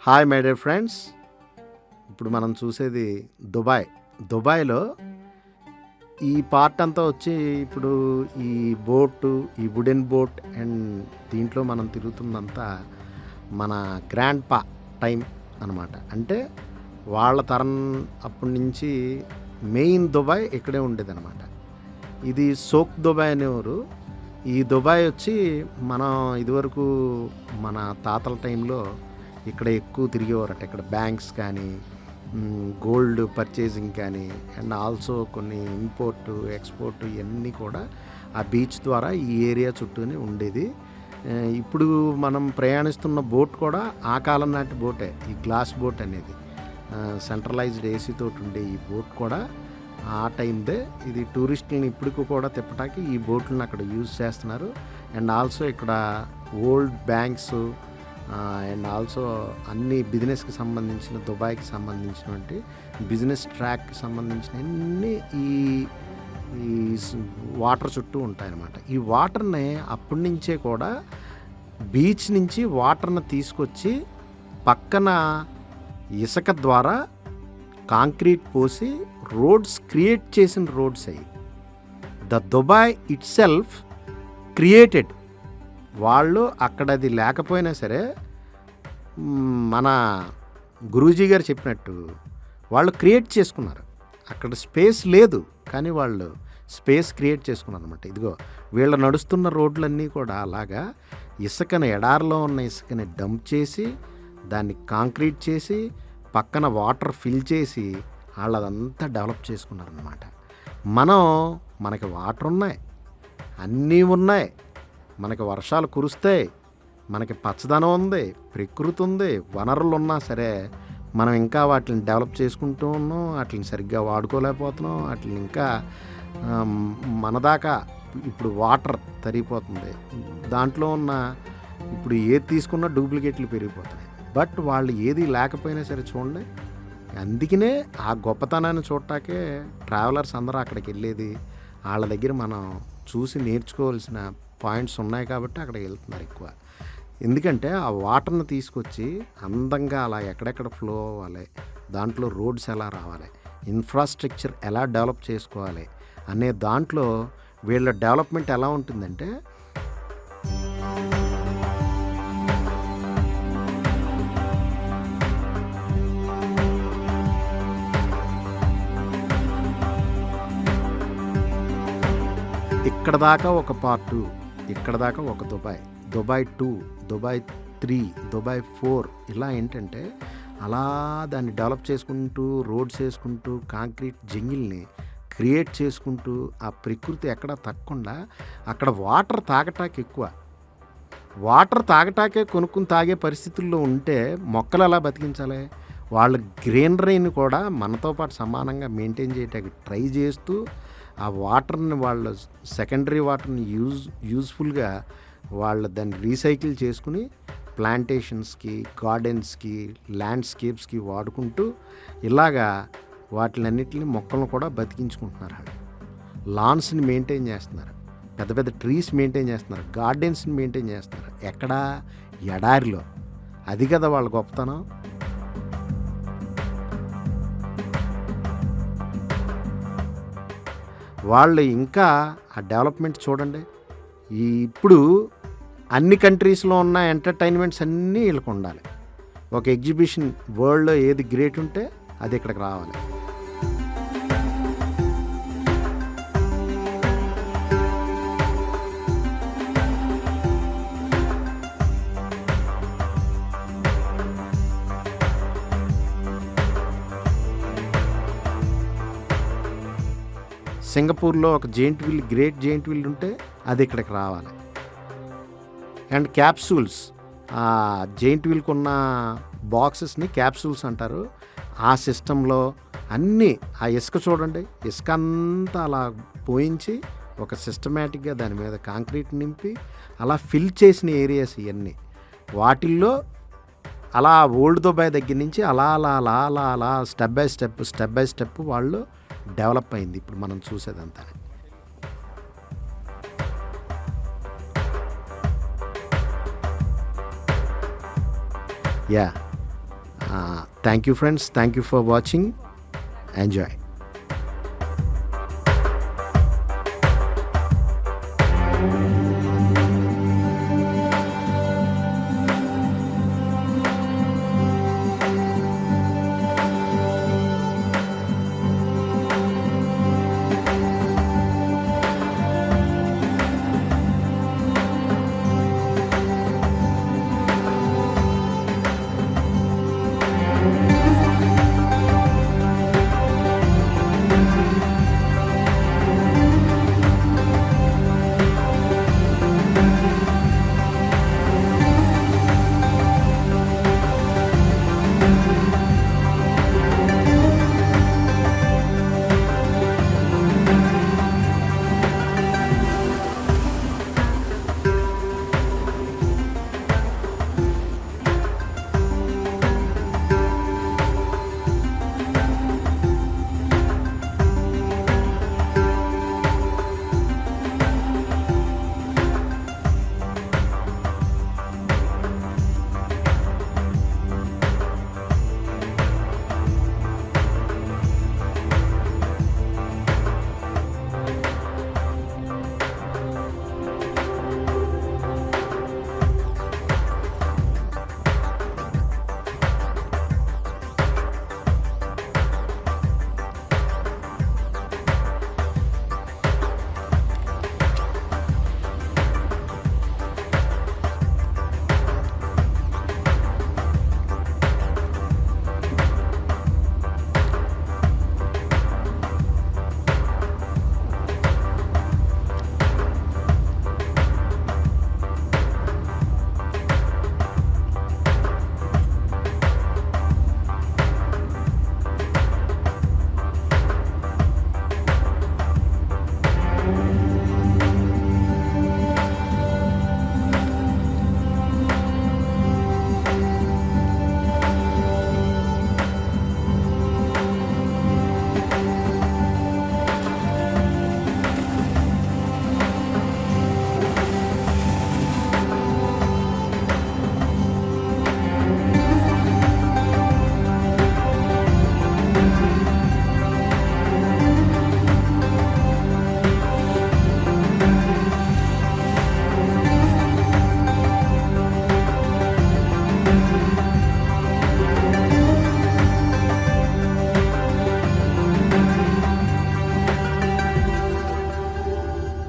Hi my dear friends. ఇప్పుడు మనం చూసేది దుబాయ్లో ఈ పార్ట్ అంతా వచ్చి ఇప్పుడు ఈ బోటు, ఈ వుడెన్ బోట్ అండ్ దీంట్లో మనం తిరుగుతుందంతా మన గ్రాండ్ పా టైం అనమాట. అంటే వాళ్ళ తరం అప్పటి నుంచి మెయిన్ దుబాయ్ ఇక్కడే ఉండేదన్నమాట. ఇది సోక్ దుబాయ్ అనేవారు. ఈ దుబాయ్ వచ్చి మనం ఇదివరకు మన తాతల టైంలో ఇక్కడ ఎక్కువ తిరిగేవారట. ఇక్కడ బ్యాంక్స్ కానీ, గోల్డ్ పర్చేసింగ్ కానీ, అండ్ ఆల్సో కొన్ని ఇంపోర్టు ఎక్స్పోర్టు ఇవన్నీ కూడా ఆ బీచ్ ద్వారా ఈ ఏరియా చుట్టూనే ఉండేది. ఇప్పుడు మనం ప్రయాణిస్తున్న బోట్ కూడా ఆ కాలం నాటి బోటే, ఈ గ్లాస్ బోట్ అనేది. సెంట్రలైజ్డ్ ఏసీ తోటి ఉండే ఈ బోట్ కూడా ఆ టైందే. ఇది టూరిస్టులని ఇప్పటికి కూడా తిప్పటానికి ఈ బోట్లను అక్కడ యూజ్ చేస్తున్నారు. అండ్ ఆల్సో ఇక్కడ ఓల్డ్ బ్యాంక్స్ అండ్ ఆల్సో అన్ని బిజినెస్కి సంబంధించిన, దుబాయ్కి సంబంధించినటువంటి బిజినెస్ ట్రాక్కి సంబంధించిన అన్నీ ఈ వాటర్ చుట్టూ ఉంటాయన్నమాట. ఈ వాటర్ని అప్పటి నుంచే కూడా బీచ్ నుంచి వాటర్ని తీసుకొచ్చి పక్కన ఇసుక ద్వారా కాంక్రీట్ పోసి రోడ్స్ క్రియేట్ చేసిన రోడ్స్ అయ్యి. The Dubai it self created. వాళ్ళు అక్కడ అది లేకపోయినా సరే, మన గురూజీ గారు చెప్పినట్టు వాళ్ళు క్రియేట్ చేసుకున్నారు. అక్కడ స్పేస్ లేదు కానీ వాళ్ళు స్పేస్ క్రియేట్ చేసుకున్నారు అనమాట. ఇదిగో వీళ్ళు నడుస్తున్న రోడ్లన్నీ కూడా అలాగా ఇసుకని, ఎడారిలో ఉన్న ఇసుకని డంప్ చేసి దాన్ని కాంక్రీట్ చేసి పక్కన వాటర్ ఫిల్ చేసి వాళ్ళు అదంతా డెవలప్ చేసుకున్నారనమాట. మనకి వాటర్ ఉన్నాయి, అన్నీ ఉన్నాయి, మనకి వర్షాలు కురుస్తాయి, మనకి పచ్చదనం ఉంది, ప్రకృతి ఉంది, వనరులు ఉన్నా సరే మనం ఇంకా వాటిని డెవలప్ చేసుకుంటూ ఉన్నాం. వాటిని సరిగ్గా వాడుకోలేకపోతున్నాం. వాటిని ఇంకా మన దాకా ఇప్పుడు వాటర్ తరిగిపోతుంది. దాంట్లో ఉన్న ఇప్పుడు ఏది తీసుకున్నా డూప్లికేట్లు పెరిగిపోతున్నాయి. బట్ వాళ్ళు ఏది లేకపోయినా సరే చూడండి. అందుకనే ఆ గొప్పతనాన్ని చూడటాకే ట్రావెలర్స్ అందరూ అక్కడికి వెళ్ళేది. వాళ్ళ దగ్గర మనం చూసి నేర్చుకోవాల్సిన పాయింట్స్ ఉన్నాయి కాబట్టి అక్కడికి వెళ్తున్నారు ఎక్కువ. ఎందుకంటే ఆ వాటర్ని తీసుకొచ్చి అందంగా అలా ఎక్కడెక్కడ ఫ్లో అవ్వాలి, దాంట్లో రోడ్స్ ఎలా రావాలి, ఇన్ఫ్రాస్ట్రక్చర్ ఎలా డెవలప్ చేసుకోవాలి అనే దాంట్లో వీళ్ళ డెవలప్మెంట్ ఎలా ఉంటుందంటే, ఇక్కడ దాకా ఒక పార్టు, ఇక్కడ దాకా ఒక దుబాయ్ 2, దుబాయ్ 3, దుబాయ్ 4 ఇలా ఏంటంటే అలా దాన్ని డెవలప్ చేసుకుంటూ రోడ్స్ వేసుకుంటూ కాంక్రీట్ జంగిల్ని క్రియేట్ చేసుకుంటూ ఆ ప్రకృతి ఎక్కడా తగ్గకుండా అక్కడ వాటర్ తాగటానికి ఎక్కువ. వాటర్ తాగటాకే కొనుక్కుని తాగే పరిస్థితుల్లో ఉంటే మొక్కలు ఎలా బతికించాలి? వాళ్ళ గ్రీనరీని కూడా మనతో పాటు సమానంగా మెయింటైన్ చేయడానికి ట్రై చేస్తూ ఆ వాటర్ని వాళ్ళ సెకండరీ వాటర్ని యూజ్ఫుల్గా వాళ్ళు దాన్ని రీసైకిల్ చేసుకుని ప్లాంటేషన్స్కి, గార్డెన్స్కి, ల్యాండ్స్కేప్స్కి వాడుకుంటూ ఇలాగా వాటిలన్నిటిని మొక్కలను కూడా బతికించుకుంటున్నారు. వాళ్ళు లాన్స్ని మెయింటైన్ చేస్తున్నారు, పెద్ద పెద్ద ట్రీస్ మెయింటైన్ చేస్తున్నారు, గార్డెన్స్ని మెయింటైన్ చేస్తున్నారు. ఎక్కడా? ఎడారిలో. అది కదా వాళ్ళ గొప్పతనం. వాళ్ళు ఇంకా ఆ డెవలప్మెంట్ చూడండి. ఇప్పుడు అన్ని కంట్రీస్లో ఉన్న ఎంటర్టైన్మెంట్స్ అన్నీ వీళ్ళకి ఉండాలి. ఒక ఎగ్జిబిషన్ వరల్డ్లో ఏది గ్రేట్ ఉంటే అది ఇక్కడికి రావాలి. సింగపూర్లో ఒక గ్రేట్ జెయింట్ వీల్ ఉంటే అది ఇక్కడికి రావాలి. అండ్ క్యాప్సూల్స్, ఆ జెయింట్ వీల్కి ఉన్న బాక్సెస్ని క్యాప్సూల్స్ అంటారు. ఆ సిస్టంలో అన్నీ ఆ ఇసుక చూడండి, ఇసుక అంతా అలా పోయించి ఒక సిస్టమేటిక్గా దాని మీద కాంక్రీట్ నింపి అలా ఫిల్ చేసిన ఏరియాస్ ఇవన్నీ. వాటిల్లో అలా ఓల్డ్ దుబాయ్ దగ్గర నుంచి అలా అలా అలా అలా అలా స్టెప్ బై స్టెప్ వాళ్ళు డెవలప్ అయింది ఇప్పుడు మనం చూసేదంతా. Thank you friends, thank you for watching, enjoy.